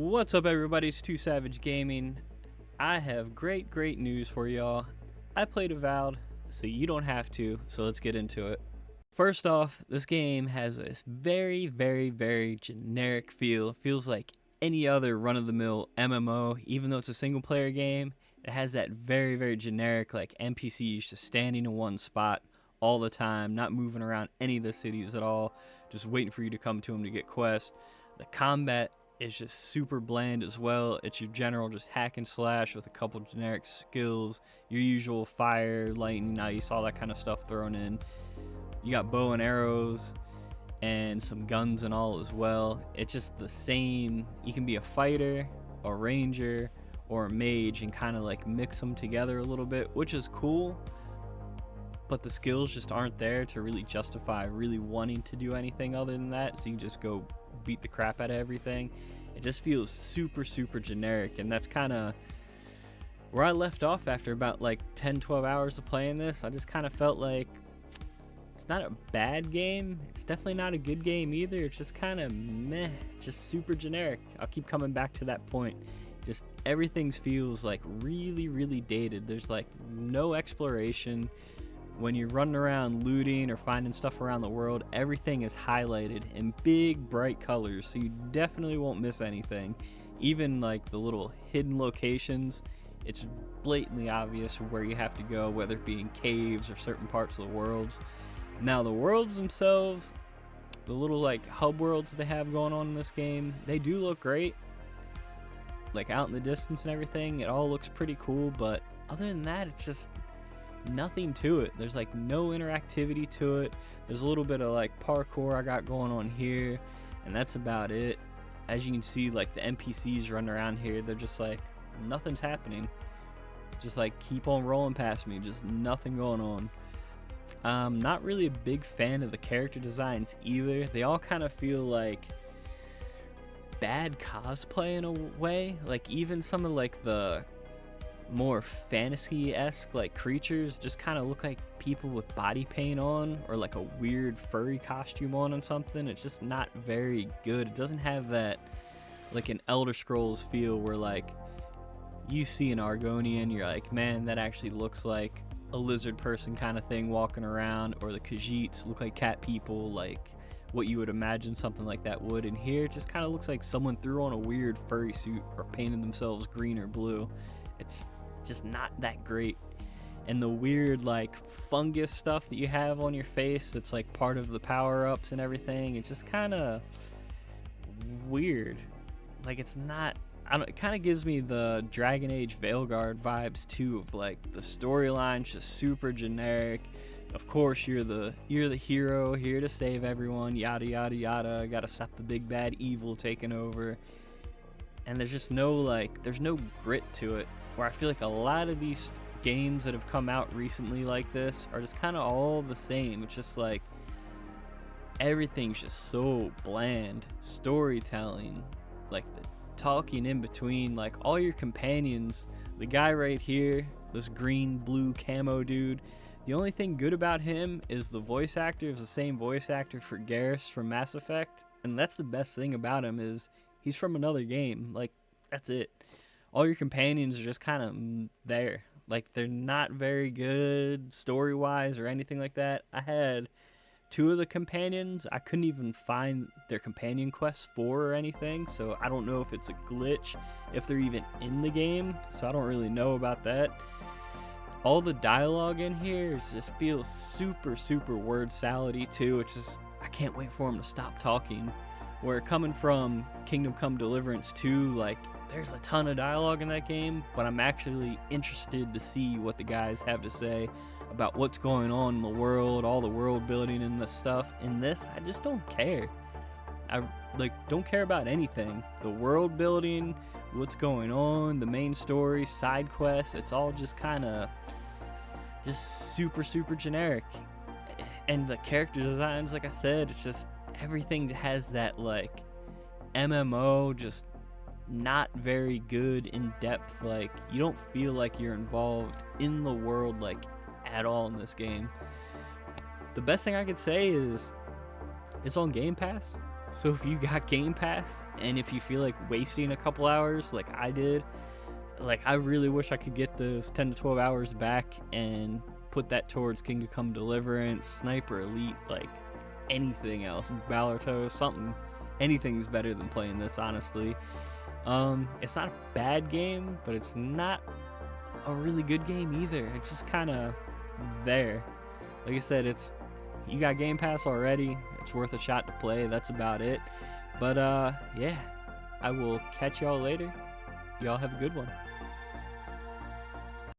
What's up, everybody? It's Two Savage Gaming. I have great news for y'all. I played Avowed, so you don't have to, so let's get into it. First off, this game has this very generic feel. It feels like any other run-of-the-mill MMO, even though it's a single-player game. It has that very generic, like, NPCs just standing in one spot all the time, not moving around any of the cities at all, just waiting for you to come to them to get quests. The combat is just super bland as well. It's your general just hack and slash with a couple generic skills, your usual fire, lightning, ice, all that kind of stuff thrown in. You got bow and arrows and some guns and all as well. It's just the same. You can be a fighter, a ranger, or a mage and kind of like mix them together a little bit, which is cool, but the skills just aren't there to really justify really wanting to do anything other than that, so you can just go beat the crap out of everything. It just feels super generic, and that's kind of where I left off after about like 10-12 hours of playing this. I just kind of felt like it's not a bad game, it's definitely not a good game either. It's just kind of meh, just super generic. I'll keep coming back to that point. Just everything feels like really dated. There's like no exploration. When you're running around looting or finding stuff around the world, everything is highlighted in big bright colors, so you definitely won't miss anything. Even like the little hidden locations, it's blatantly obvious where you have to go, whether it be in caves or certain parts of the worlds. Now the worlds themselves, the little like hub worlds they have going on in this game, they do look great. Like out in the distance and everything, it all looks pretty cool, but other than that, it's just nothing to it. There's like no interactivity to it. There's a little bit of like parkour I got going on here, and that's about it. As you can see, like the NPCs running around here, they're just like nothing's happening, just like keep on rolling past me, just nothing going on. Not really a big fan of the character designs either. They all kind of feel like bad cosplay in a way. Like even some of like the more fantasy-esque like creatures just kind of look like people with body paint on, or like a weird furry costume on something. It's just not very good. It doesn't have that like an Elder Scrolls feel where like you see an Argonian, you're like, man, that actually looks like a lizard person kind of thing walking around, or the Khajiits look like cat people, like what you would imagine something like that would. And here it just kind of looks like someone threw on a weird furry suit or painted themselves green or blue. It's just not that great. And the weird like fungus stuff that you have on your face that's like part of the power-ups and everything, it's just kind of weird. Like it's not, I don't, it kind of gives me the Dragon Age Veilguard vibes too, of like the storyline's just super generic. Of course you're the hero here to save everyone, yada, gotta stop the big bad evil taking over. And there's just no like, there's no grit to it, where I feel like a lot of these games that have come out recently like this are just kind of all the same. It's just like everything's just so bland. Storytelling, like the talking in between, like all your companions, the guy right here, this green blue camo dude, the only thing good about him is the voice actor is the same voice actor for Garrus from Mass Effect, and that's the best thing about him, is he's from another game. Like that's it. All your companions are just kind of there. Like they're not very good story-wise or anything like that. I had two of the companions I couldn't even find their companion quests for or anything, so I don't know if it's a glitch, if they're even in the game, so I don't really know about that. All the dialogue in here just feels super word salady too. It's just, I can't wait for them to stop talking. Where coming from Kingdom Come Deliverance 2, like there's a ton of dialogue in that game, but I'm actually interested to see what the guys have to say about what's going on in the world, all the world building and the stuff. In this, I just don't care. I like don't care about anything. The world building, what's going on, the main story, side quests, it's all just kind of just super generic. And the character designs, like I said, it's just everything has that like MMO, just not very good in depth. Like you don't feel like you're involved in the world like at all in this game. The best thing I could say is it's on Game Pass. So if you got Game Pass, and if you feel like wasting a couple hours like I did, like I really wish I could get those 10 to 12 hours back and put that towards Kingdom Come Deliverance, Sniper Elite, like anything else, Ballerto, something. Anything's better than playing this, honestly. It's not a bad game, but it's not a really good game either. It's just kind of there. Like I said, you got Game Pass already. It's worth a shot to play. That's about it. But yeah, I will catch y'all later. Y'all have a good one.